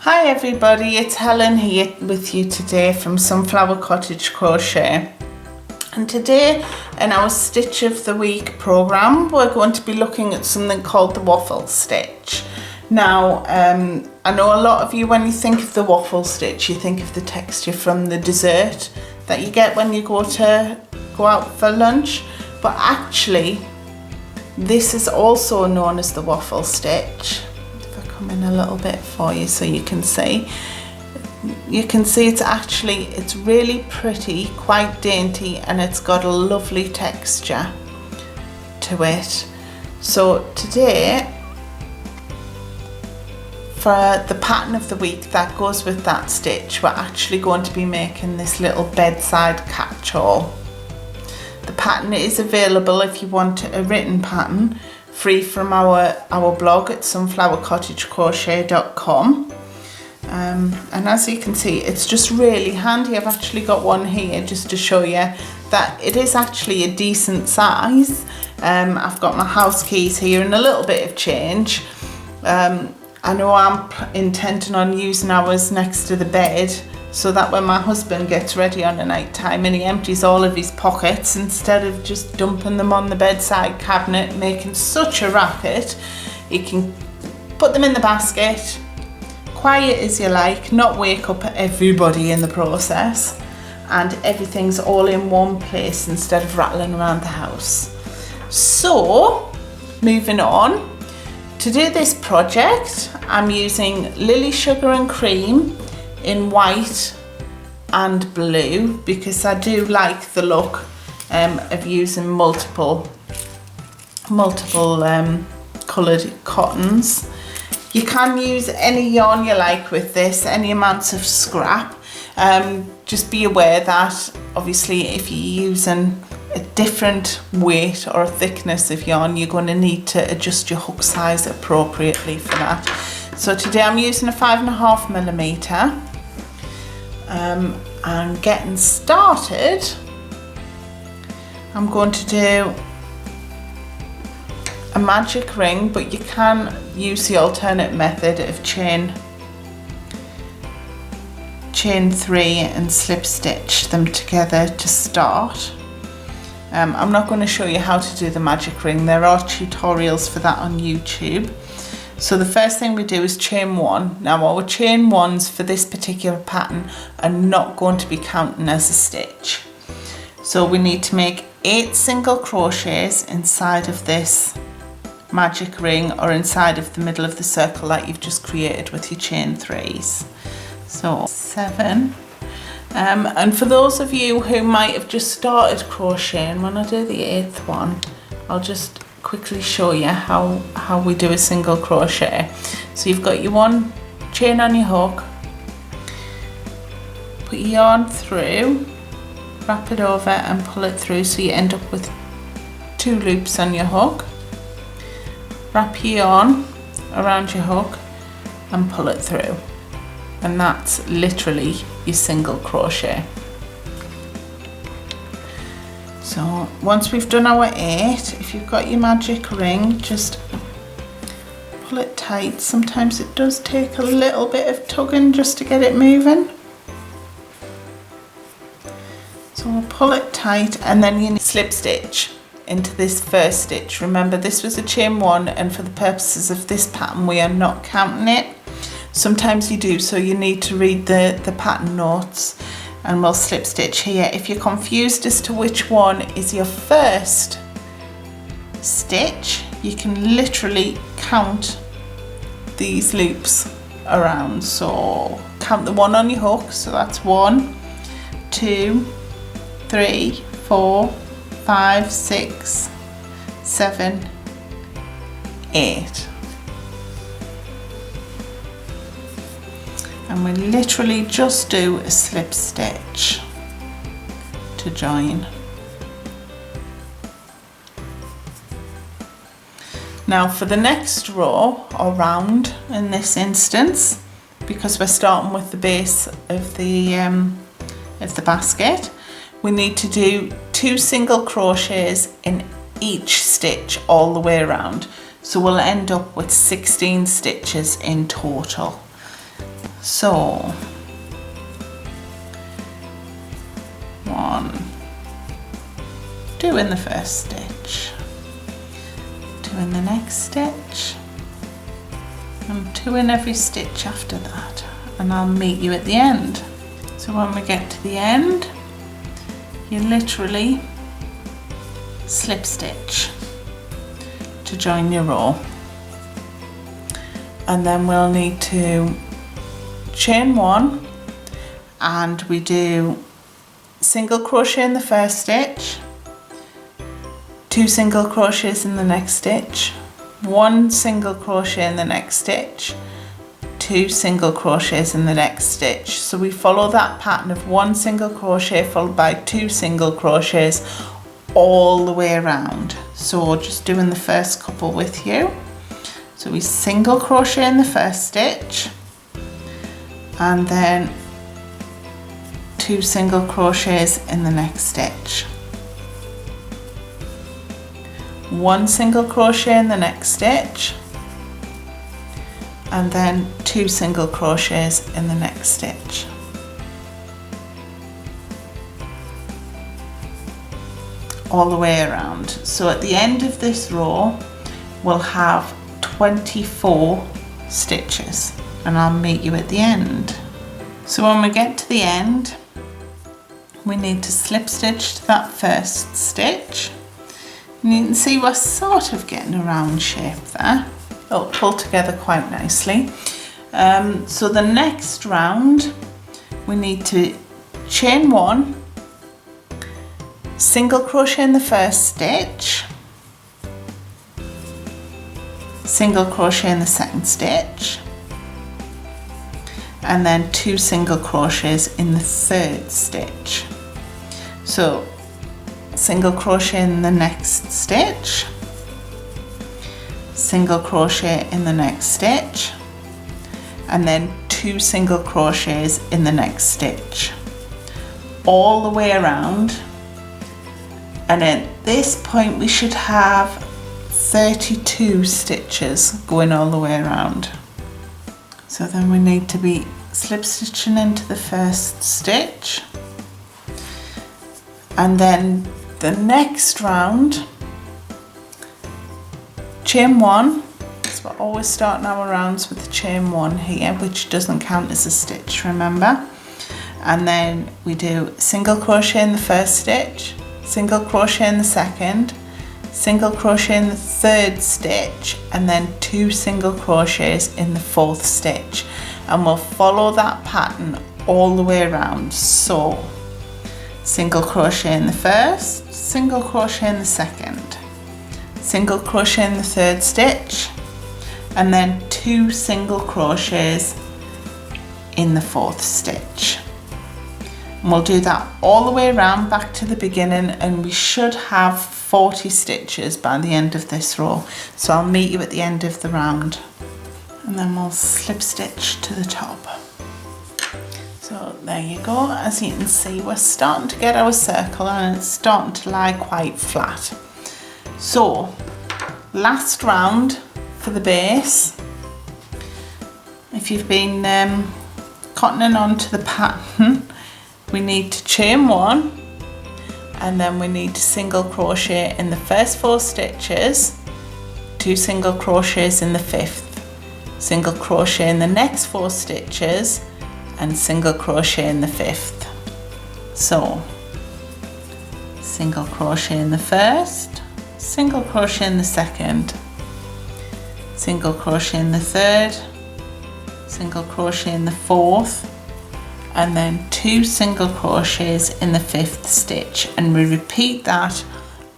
Hi everybody, it's Helen here with you today from Sunflower Cottage Crochet, and today in our Stitch of the Week programme we're going to be looking at something called the waffle stitch. Now I know a lot of you, when you think of the waffle stitch, you think of the texture from the dessert that you get when you go out for lunch, but actually this is also known as the waffle stitch. Come in a little bit for you so you can see. It's really pretty, quite dainty, and it's got a lovely texture to it. So today, for the pattern of the week that goes with that stitch, we're actually going to be making this little bedside catch-all. The pattern is available if you want a written pattern, free from our blog at sunflowercottagecrochet.com, and as you can see, it's just really handy. I've actually got one here just to show you that it is actually a decent size. I've got my house keys here and a little bit of change. I know I'm intending on using ours next to the bed, so that when my husband gets ready on a night time and he empties all of his pockets, instead of just dumping them on the bedside cabinet making such a racket, you can put them in the basket, quiet as you like, not wake up everybody in the process, and everything's all in one place instead of rattling around the house. So moving on, to do this project I'm using Lily Sugar and Cream in white and blue, because I do like the look of using multiple coloured cottons. You can use any yarn you like with this, any amounts of scrap. Just be aware that obviously if you're using a different weight or a thickness of yarn, you're going to need to adjust your hook size appropriately for that. So today I'm using a 5.5mm. And getting started, I'm going to do a magic ring, but you can use the alternate method of chain 3 and slip stitch them together to start. I'm not going to show you how to do the magic ring. There are tutorials for that on YouTube. So the first thing we do is chain 1. Now our chain 1s for this particular pattern are not going to be counting as a stitch. So we need to make 8 single crochets inside of this magic ring, or inside of the middle of the circle that you've just created with your chain 3s. So 7. And for those of you who might have just started crocheting, when I do the 8th one, I'll just quickly show you how we do a single crochet. So you've got your 1 chain on your hook, put your yarn through, wrap it over and pull it through, so you end up with 2 loops on your hook. Wrap your yarn around your hook and pull it through, and that's literally your single crochet. So once we've done our 8, if you've got your magic ring, just pull it tight. Sometimes it does take a little bit of tugging just to get it moving. So we'll pull it tight, and then you need slip stitch into this first stitch. Remember, this was a chain 1, and for the purposes of this pattern we are not counting it. Sometimes you do, so you need to read the pattern notes, and we'll slip stitch here. If you're confused as to which one is your first stitch, you can literally count these loops around. So count the 1 on your hook, so that's 1, 2, 3, 4, 5, 6, 7, 8. And we literally just do a slip stitch to join. Now for the next row, or round in this instance, because we're starting with the base of the basket, we need to do 2 single crochets in each stitch all the way around. So we'll end up with 16 stitches in total. So 1, 2 in the first stitch, 2 in the next stitch, and 2 in every stitch after that, and I'll meet you at the end. So when we get to the end, you literally slip stitch to join your row, and then we'll need to chain 1, and we do single crochet in the first stitch, 2 single crochets in the next stitch, 1 single crochet in the next stitch, 2 single crochets in the next stitch. So we follow that pattern of 1 single crochet followed by 2 single crochets all the way around. So just doing the first couple with you. So we single crochet in the first stitch, and then 2 single crochets in the next stitch, 1 single crochet in the next stitch, and then 2 single crochets in the next stitch. All the way around. So at the end of this row we'll have 24 stitches, and I'll meet you at the end. So when we get to the end, we need to slip stitch to that first stitch, and you can see we're sort of getting a round shape there. It'll pull together quite nicely. So the next round we need to chain 1, single crochet in the first stitch, single crochet in the second stitch, and then 2 single crochets in the third stitch. So single crochet in the next stitch, single crochet in the next stitch, and then 2 single crochets in the next stitch, all the way around. And at this point we should have 32 stitches going all the way around. So then we need to be slip stitching into the first stitch, and then the next round chain 1. So we're always starting our rounds with the chain 1 here, which doesn't count as a stitch, remember. And then we do single crochet in the first stitch, single crochet in the second, single crochet in the third stitch, and then 2 single crochets in the fourth stitch, and we'll follow that pattern all the way around. So single crochet in the first, single crochet in the second, single crochet in the third stitch, and then 2 single crochets in the fourth stitch. And we'll do that all the way around back to the beginning, and we should have 40 stitches by the end of this row. So I'll meet you at the end of the round, and then we'll slip stitch to the top. So there you go. As you can see, we're starting to get our circle, and it's starting to lie quite flat. So last round for the base. If you've been cottoning onto the pattern, we need to chain 1, and then we need to single crochet in the first 4 stitches, 2 single crochets in the 5th, single crochet in the next 4 stitches, and single crochet in the 5th. So single crochet in the first, single crochet in the second, single crochet in the third, single crochet in the fourth, and then 2 single crochets in the 5th stitch, and we repeat that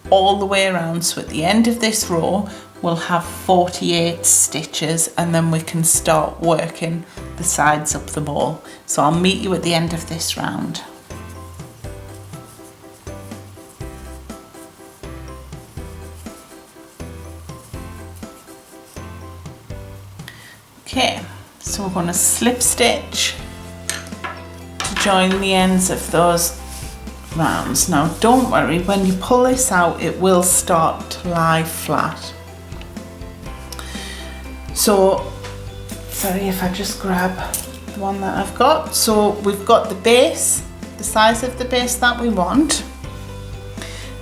all the way around. So at the end of this row we'll have 48 stitches, and then we can start working the sides up the ball. So I'll meet you at the end of this round. Okay, so we're going to slip stitch to join the ends of those rounds. Now don't worry, when you pull this out it will start to lie flat. So sorry if I just grab the the one that I've got. So we've got the base, the size of the base that we want.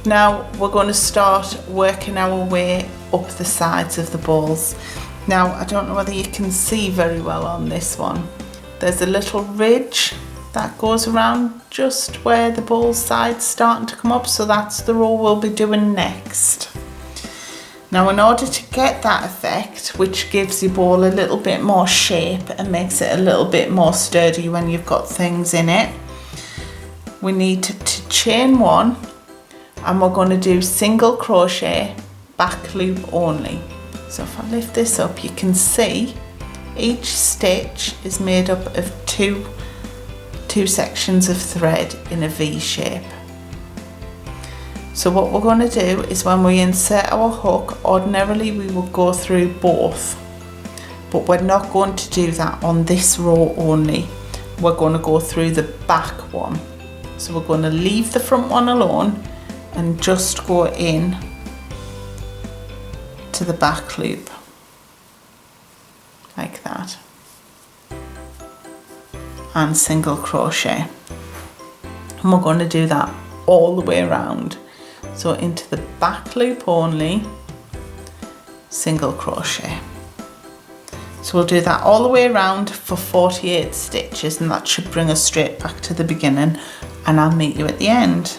Now we're going to start working our way up the sides of the balls. Now I don't know whether you can see very well on this one. There's a little ridge that goes around just where the ball side's starting to come up, so that's the row we'll be doing next. Now in order to get that effect, which gives your ball a little bit more shape and makes it a little bit more sturdy when you've got things in it, we need to chain one, and we're going to do single crochet back loop only. So if I lift this up, you can see each stitch is made up of two sections of thread in a V shape. So what we're going to do is when we insert our hook, ordinarily we will go through both, but we're not going to do that on this row only. We're going to go through the back one. So we're going to leave the front one alone and just go in to the back loop like that, and single crochet, and we're going to do that all the way around. So into the back loop only, single crochet. So we'll do that all the way around for 48 stitches, and that should bring us straight back to the beginning, and I'll meet you at the end.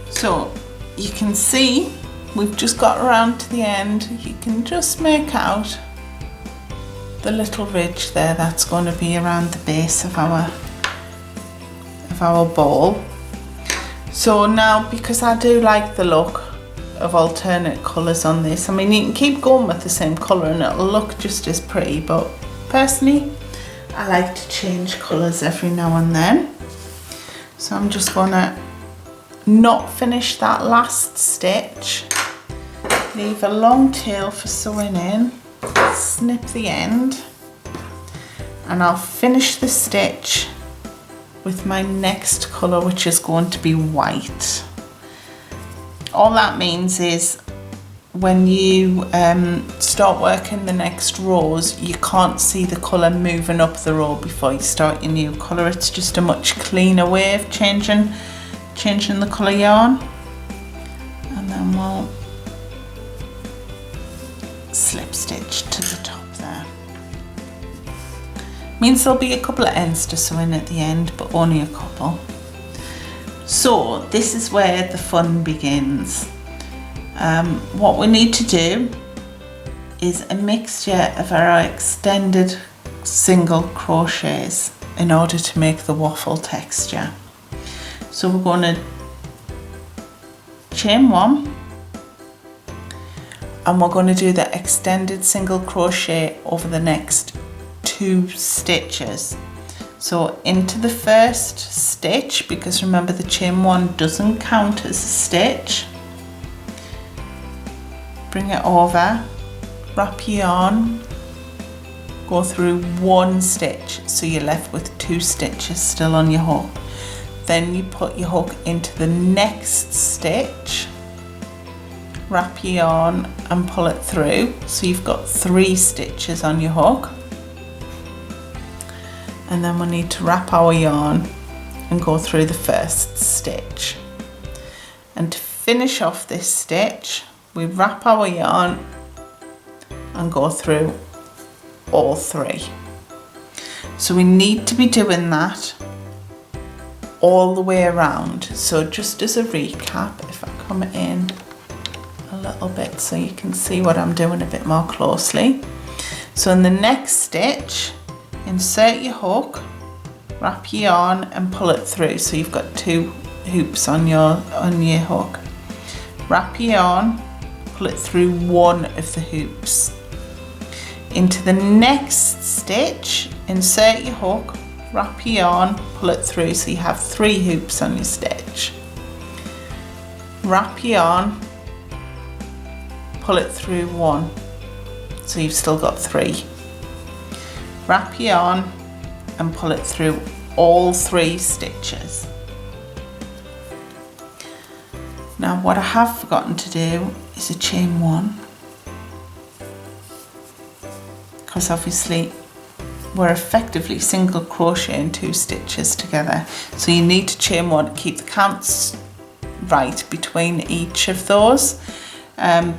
So you can see we've just got around to the end. You can just make out the little ridge there that's going to be around the base of our ball. So now, because I do like the look of alternate colours on this, I mean you can keep going with the same colour and it'll look just as pretty, but personally I like to change colours every now and then. So I'm just going to not finish that last stitch, leave a long tail for sewing in, snip the end, and I'll finish the stitch with my next colour, which is going to be white. All that means is when you start working the next rows, you can't see the colour moving up the row before you start your new colour. It's just a much cleaner way of changing the colour yarn. And then we'll slip stitch to the top there. Means there'll be a couple of ends to sew in at the end, but only a couple. So this is where the fun begins. What we need to do is a mixture of our extended single crochets in order to make the waffle texture. So we're going to chain one, and we're going to do the extended single crochet over the next 2 stitches. So into the first stitch, because remember the chain one doesn't count as a stitch, bring it over, wrap your yarn, go through 1 stitch, so you're left with 2 stitches still on your hook. Then you put your hook into the next stitch, wrap your yarn and pull it through, so you've got 3 stitches on your hook. And then we need to wrap our yarn and go through the first stitch. And to finish off this stitch, we wrap our yarn and go through all 3. So we need to be doing that all the way around. So just as a recap, if I come in a little bit so you can see what I'm doing a bit more closely. So in the next stitch, insert your hook, wrap your yarn and pull it through, so you've got 2 hoops on your hook. Wrap your yarn, pull it through 1 of the hoops. Into the next stitch, insert your hook, wrap your yarn, pull it through, so you have 3 hoops on your stitch. Wrap your yarn, pull it through 1, so you've still got 3. Wrap your yarn and pull it through all 3 stitches. Now what I have forgotten to do is a chain one, because obviously we're effectively single crocheting 2 stitches together, so you need to chain one to keep the counts right between each of those,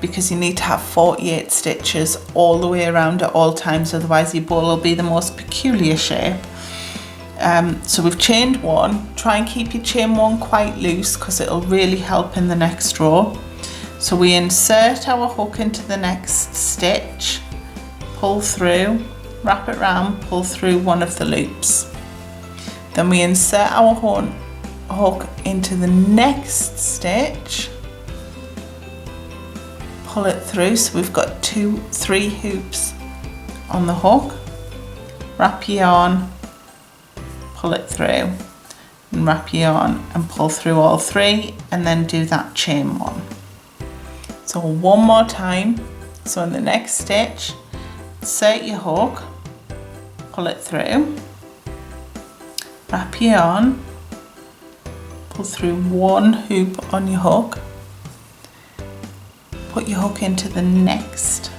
because you need to have 48 stitches all the way around at all times, otherwise your bowl will be the most peculiar shape. So we've chained one. Try and keep your chain one quite loose because it'll really help in the next row. So we insert our hook into the next stitch, pull through, wrap it round, pull through one of the loops. Then we insert our hook into the next stitch, pull it through, so we've got 3 hoops on the hook, wrap your yarn, pull it through, and wrap your yarn and pull through all 3, and then do that chain one. So one more time. So in the next stitch, insert your hook, pull it through, wrap your yarn, pull through 1 hoop on your hook, put your hook into the next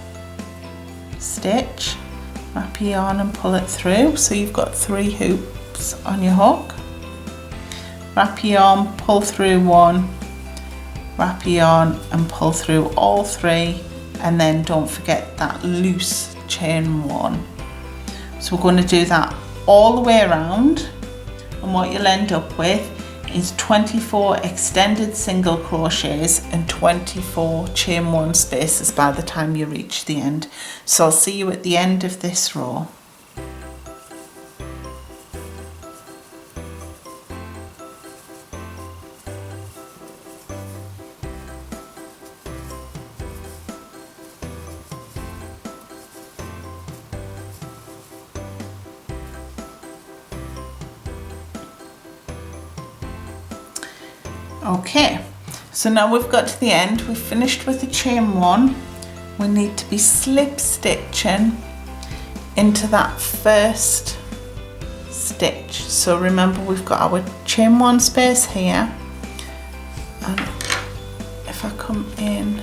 stitch, wrap your yarn and pull it through, so you've got 3 hoops on your hook, wrap your yarn, pull through 1, wrap your yarn and pull through all 3, and then don't forget that loose chain 1. So we're going to do that all the way around, and what you'll end up with is 24 extended single crochets and 24 chain 1 spaces by the time you reach the end. So I'll see you at the end of this row. Okay, so now we've got to the end, we've finished with the chain 1. We need to be slip stitching into that first stitch. So remember, we've got our chain 1 space here, and if I come in,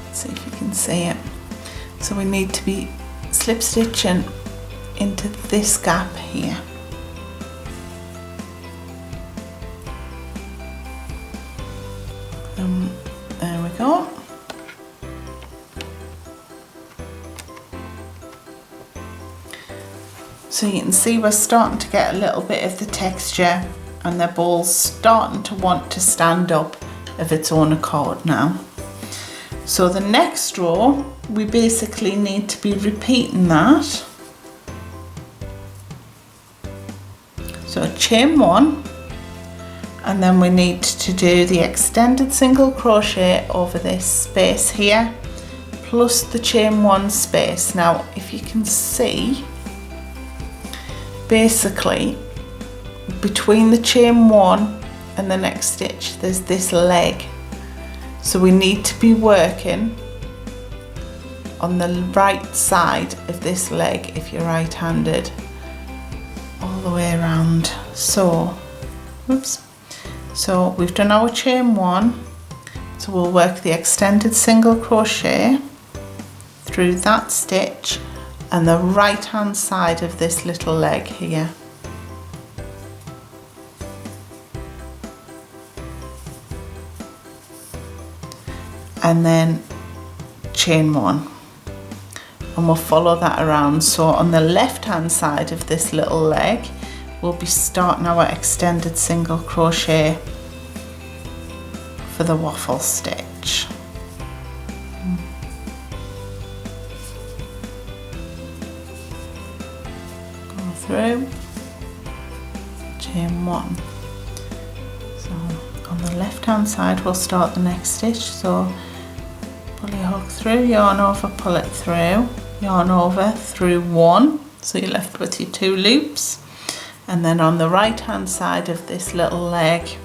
let's see if you can see it. So we need to be slip stitching into this gap here. There we go. So you can see we're starting to get a little bit of the texture, and the ball's starting to want to stand up of its own accord now. So the next row, we basically need to be repeating that. So chain 1. And then we need to do the extended single crochet over this space here, plus the chain 1 space. Now, if you can see, basically between the chain 1 and the next stitch, there's this leg. So we need to be working on the right side of this leg if you're right-handed, all the way around. So, oops. So we've done our chain 1, so we'll work the extended single crochet through that stitch and the right hand side of this little leg here. And then chain 1, and we'll follow that around. So on the left hand side of this little leg, we'll be starting our extended single crochet for the waffle stitch. Go through, chain 1. So on the left hand side we'll start the next stitch. So pull your hook through, yarn over, pull it through, yarn over, through 1. So you're left with your 2 loops. And then on the right hand side of this little leg,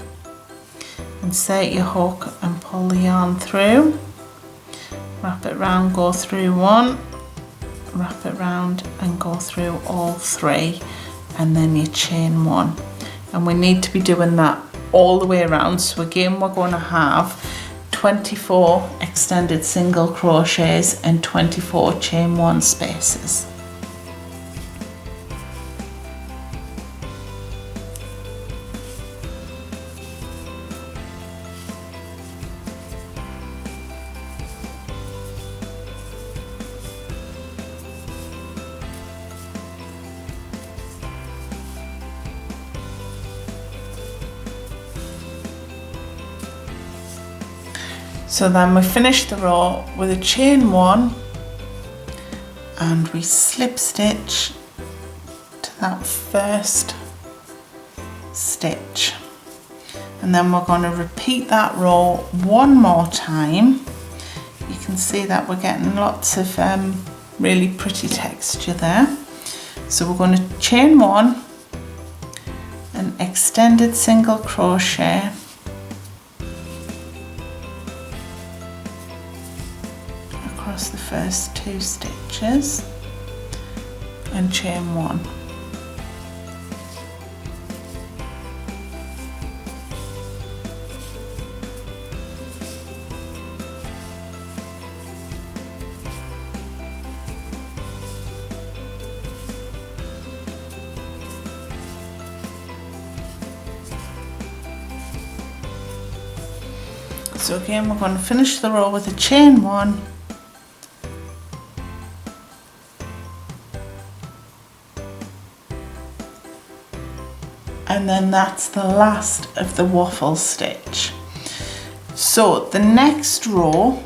insert your hook and pull the yarn through, wrap it round, go through 1, wrap it round and go through all 3, and then you chain 1. And we need to be doing that all the way around. So again, we're going to have 24 extended single crochets and 24 chain 1 spaces. So then we finish the row with a chain 1 and we slip stitch to that first stitch, and then we're going to repeat that row one more time. You can see that we're getting lots of really pretty texture there. So we're going to chain 1, an extended single crochet, across the first 2 stitches and chain 1. So again, we're going to finish the row with a chain 1, and then that's the last of the waffle stitch. So the next row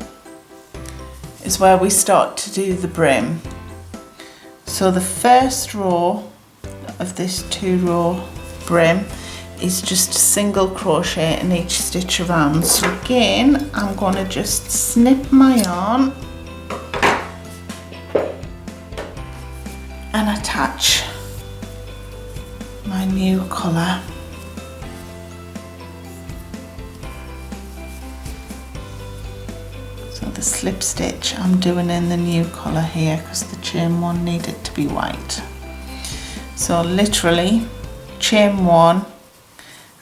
is where we start to do the brim. So the first row of this 2-row brim is just a single crochet in each stitch around. So again, I'm going to just snip my yarn and attach my new colour. So the slip stitch I'm doing in the new colour here because the chain 1 needed to be white. So literally chain 1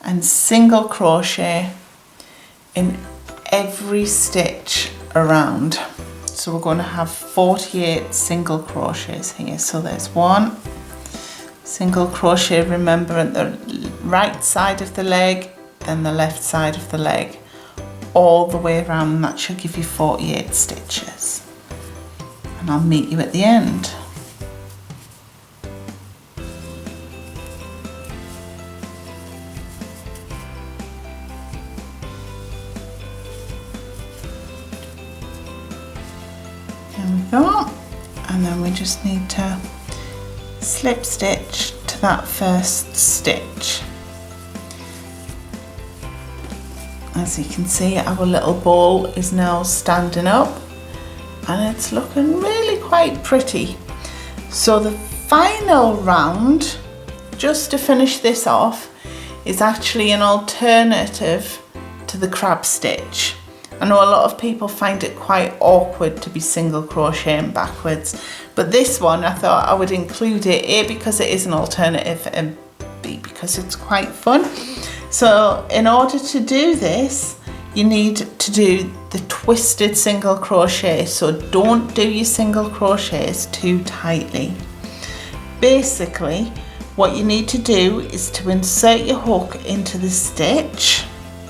and single crochet in every stitch around. So we're going to have 48 single crochets here. So there's 1 single crochet, remember, at the right side of the leg, then the left side of the leg, all the way around, and that should give you 48 stitches. And I'll meet you at the end. There we go, and then we just need to slip stitch to that first stitch. As you can see, our little bowl is now standing up and it's looking really quite pretty. So the final round, just to finish this off, is actually an alternative to the crab stitch. I know a lot of people find it quite awkward to be single crocheting backwards, but this one I thought I would include it, A, because it is an alternative, and B, because it's quite fun. So in order to do this, you need to do the twisted single crochet, so don't do your single crochets too tightly. Basically, what you need to do is to insert your hook into the stitch.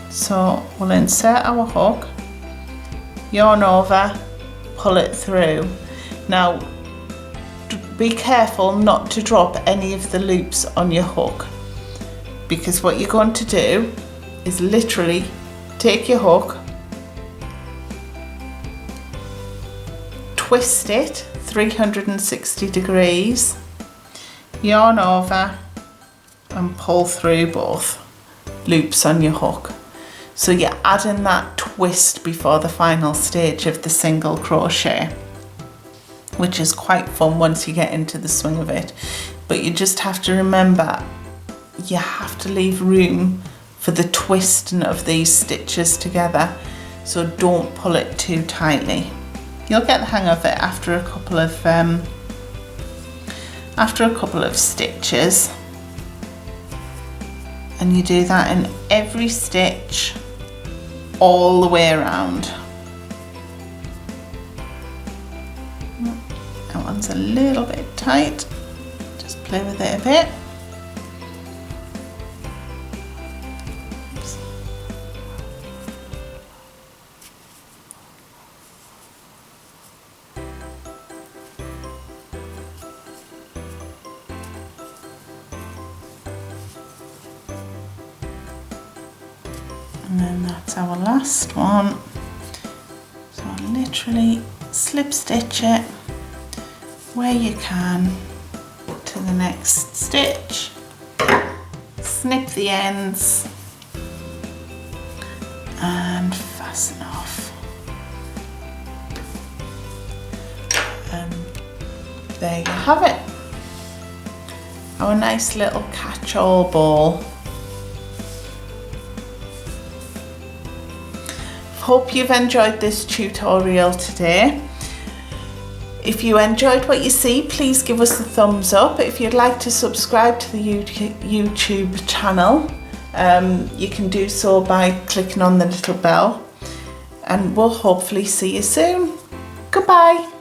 So we'll insert our hook, yarn over, pull it through. Now be careful not to drop any of the loops on your hook, because what you're going to do is literally take your hook, twist it 360 degrees, yarn over and pull through both loops on your hook. So you're adding that twist before the final stage of the single crochet, which is quite fun once you get into the swing of it. But you just have to remember, you have to leave room for the twisting of these stitches together, so don't pull it too tightly. You'll get the hang of it after a couple of stitches. And you do that in every stitch all the way around. That one's a little bit tight, just play with it a bit. Oops. And then that's our last one. So I'll literally slip stitch it where you can to the next stitch, snip the ends and fasten off. And there you have it, our nice little catch-all ball. Hope you've enjoyed this tutorial today. If you enjoyed what you see, please give us a thumbs up. If you'd like to subscribe to the YouTube channel, you can do so by clicking on the little bell, and we'll hopefully see you soon. Goodbye.